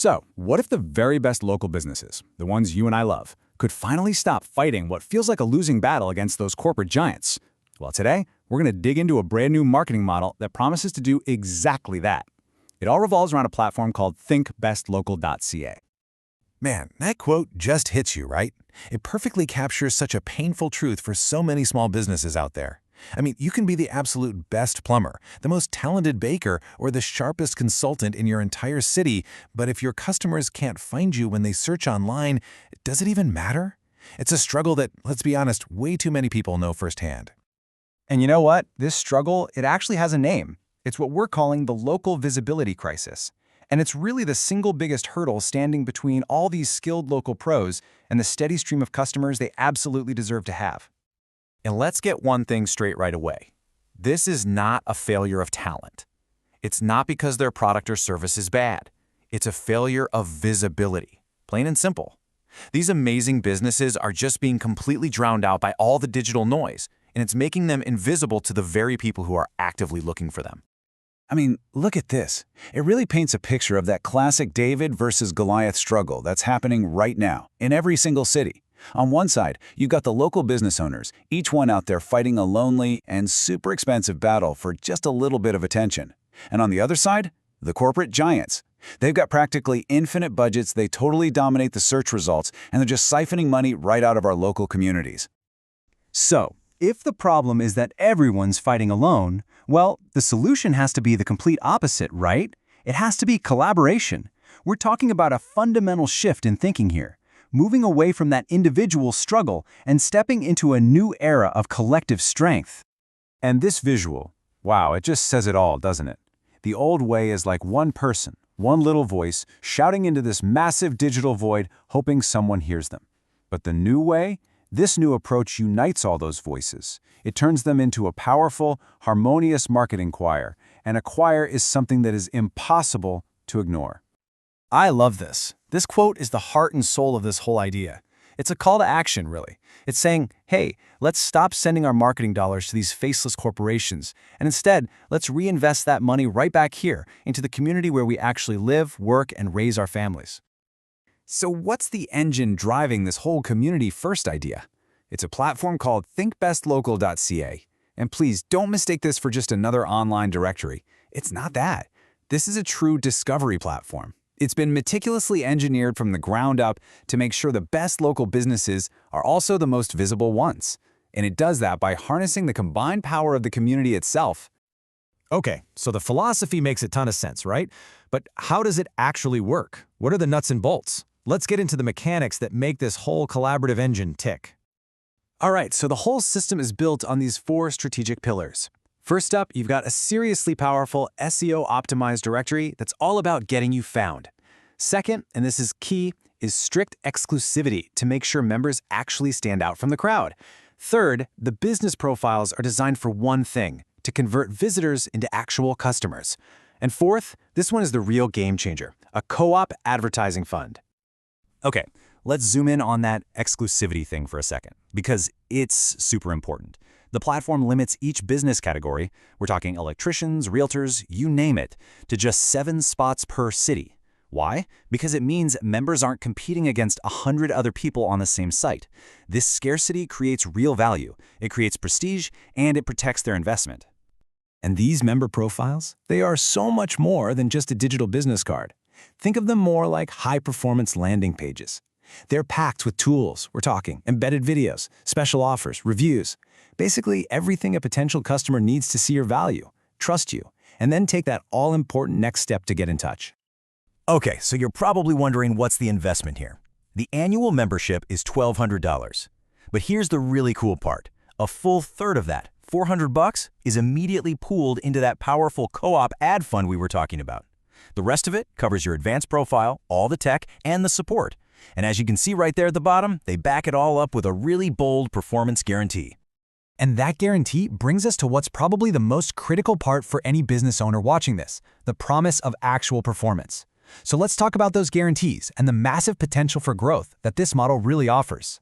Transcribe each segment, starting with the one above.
So, what if the very best local businesses, the ones you and I love, could finally stop fighting what feels like a losing battle against those corporate giants? Well, today, we're going to dig into a brand new marketing model that promises to do exactly that. It all revolves around a platform called ThinkBestLocal.ca. Man, that quote just hits you, right? It perfectly captures such a painful truth for so many small businesses out there. I mean, you can be the absolute best plumber, the most talented baker, or the sharpest consultant in your entire city, but if your customers can't find you when they search online, does it even matter? It's a struggle that, let's be honest, way too many people know firsthand. And you know what? This struggle, it actually has a name. It's what we're calling the local visibility crisis. And it's really the single biggest hurdle standing between all these skilled local pros and the steady stream of customers they absolutely deserve to have. And let's get one thing straight right away. This is not a failure of talent. It's not because their product or service is bad. It's a failure of visibility, plain and simple. These amazing businesses are just being completely drowned out by all the digital noise, and it's making them invisible to the very people who are actively looking for them. I mean, look at this. It really paints a picture of that classic David versus Goliath struggle that's happening right now in every single city. On one side, you've got the local business owners, each one out there fighting a lonely and super expensive battle for just a little bit of attention. And on the other side, the corporate giants. They've got practically infinite budgets, they totally dominate the search results, and they're just siphoning money right out of our local communities. So, if the problem is that everyone's fighting alone, well, the solution has to be the complete opposite, right? It has to be collaboration. We're talking about a fundamental shift in thinking here, moving away from that individual struggle and stepping into a new era of collective strength. And this visual, wow, it just says it all, doesn't it? The old way is like one person, one little voice, shouting into this massive digital void, hoping someone hears them. But the new way? This new approach unites all those voices. It turns them into a powerful, harmonious marketing choir, and a choir is something that is impossible to ignore. I love this. This quote is the heart and soul of this whole idea. It's a call to action, really. It's saying, hey, let's stop sending our marketing dollars to these faceless corporations, and instead, let's reinvest that money right back here into the community where we actually live, work, and raise our families. So what's the engine driving this whole community-first idea? It's a platform called ThinkBestLocal.ca. And please don't mistake this for just another online directory. It's not that. This is a true discovery platform. It's been meticulously engineered from the ground up to make sure the best local businesses are also the most visible ones. And it does that by harnessing the combined power of the community itself. Okay, so the philosophy makes a ton of sense, right? But how does it actually work? What are the nuts and bolts? Let's get into the mechanics that make this whole collaborative engine tick. All right, so the whole system is built on these 4 strategic pillars. First up, you've got a seriously powerful SEO-optimized directory that's all about getting you found. Second, and this is key, is strict exclusivity to make sure members actually stand out from the crowd. Third, the business profiles are designed for one thing, to convert visitors into actual customers. And fourth, this one is the real game changer, a co-op advertising fund. Okay, let's zoom in on that exclusivity thing for a second, because it's super important. The platform limits each business category, we're talking electricians, realtors, you name it, to just 7 spots per city. Why? Because it means members aren't competing against 100 other people on the same site. This scarcity creates real value, it creates prestige, and it protects their investment. And these member profiles, they are so much more than just a digital business card. Think of them more like high-performance landing pages. They're packed with tools, we're talking, embedded videos, special offers, reviews. Basically, everything a potential customer needs to see your value, trust you, and then take that all-important next step to get in touch. Okay, so you're probably wondering what's the investment here. The annual membership is $1,200. But here's the really cool part. A full third of that, $400, is immediately pooled into that powerful co-op ad fund we were talking about. The rest of it covers your advanced profile, all the tech, and the support. And as you can see right there at the bottom, they back it all up with a really bold performance guarantee. And that guarantee brings us to what's probably the most critical part for any business owner watching this, the promise of actual performance. So let's talk about those guarantees and the massive potential for growth that this model really offers.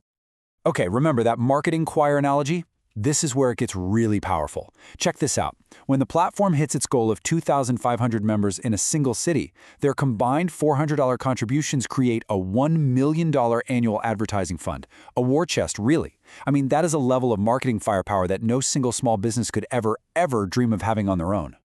Okay, remember that marketing choir analogy? This is where it gets really powerful. Check this out. When the platform hits its goal of 2,500 members in a single city, their combined $400 contributions create a $1 million annual advertising fund. A war chest, really. I mean, that is a level of marketing firepower that no single small business could ever dream of having on their own.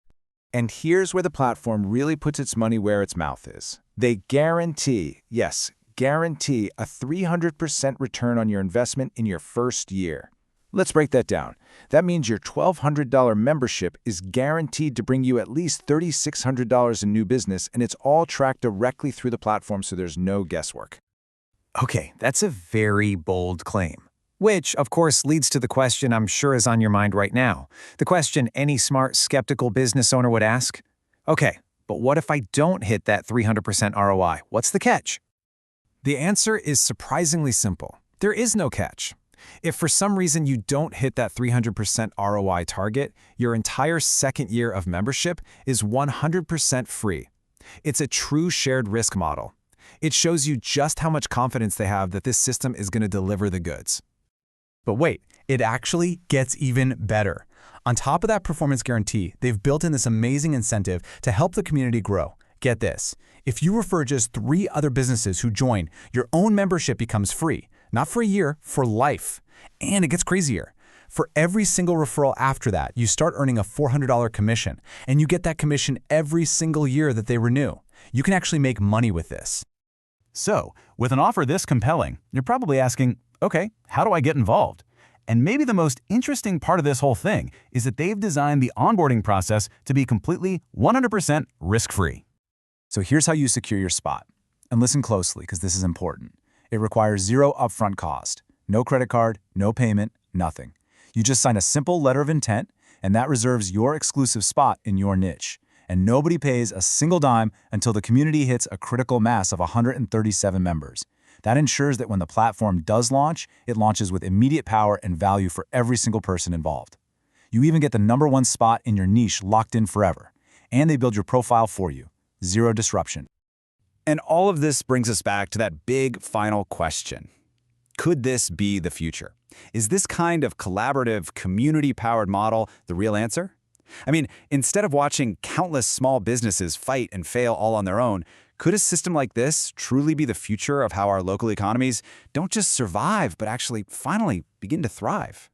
And here's where the platform really puts its money where its mouth is. They guarantee, yes, guarantee a 300% return on your investment in your first year. Let's break that down. That means your $1,200 membership is guaranteed to bring you at least $3,600 in new business, and it's all tracked directly through the platform, so there's no guesswork. Okay, that's a very bold claim. Which, of course, leads to the question I'm sure is on your mind right now. The question any smart, skeptical business owner would ask. Okay, but what if I don't hit that 300% ROI? What's the catch? The answer is surprisingly simple. There is no catch. If for some reason you don't hit that 300% ROI target, your entire second year of membership is 100% free. It's a true shared risk model. It shows you just how much confidence they have that this system is going to deliver the goods. But wait, it actually gets even better. On top of that performance guarantee, they've built in this amazing incentive to help the community grow. Get this, if you refer just 3 other businesses who join, your own membership becomes free. Not for a year, for life. And it gets crazier. For every single referral after that, you start earning a $400 commission, and you get that commission every single year that they renew. You can actually make money with this. So, with an offer this compelling, you're probably asking, okay, how do I get involved? And maybe the most interesting part of this whole thing is that they've designed the onboarding process to be completely 100% risk-free. So here's how you secure your spot. And listen closely, because this is important. It requires 0 upfront cost. No credit card, no payment, nothing. You just sign a simple letter of intent, and that reserves your exclusive spot in your niche. And nobody pays a single dime until the community hits a critical mass of 137 members. That ensures that when the platform does launch, it launches with immediate power and value for every single person involved. You even get the #1 spot in your niche locked in forever. And they build your profile for you. 0 disruption. And all of this brings us back to that big final question. Could this be the future? Is this kind of collaborative, community-powered model the real answer? I mean, instead of watching countless small businesses fight and fail all on their own, could a system like this truly be the future of how our local economies don't just survive, but actually finally begin to thrive?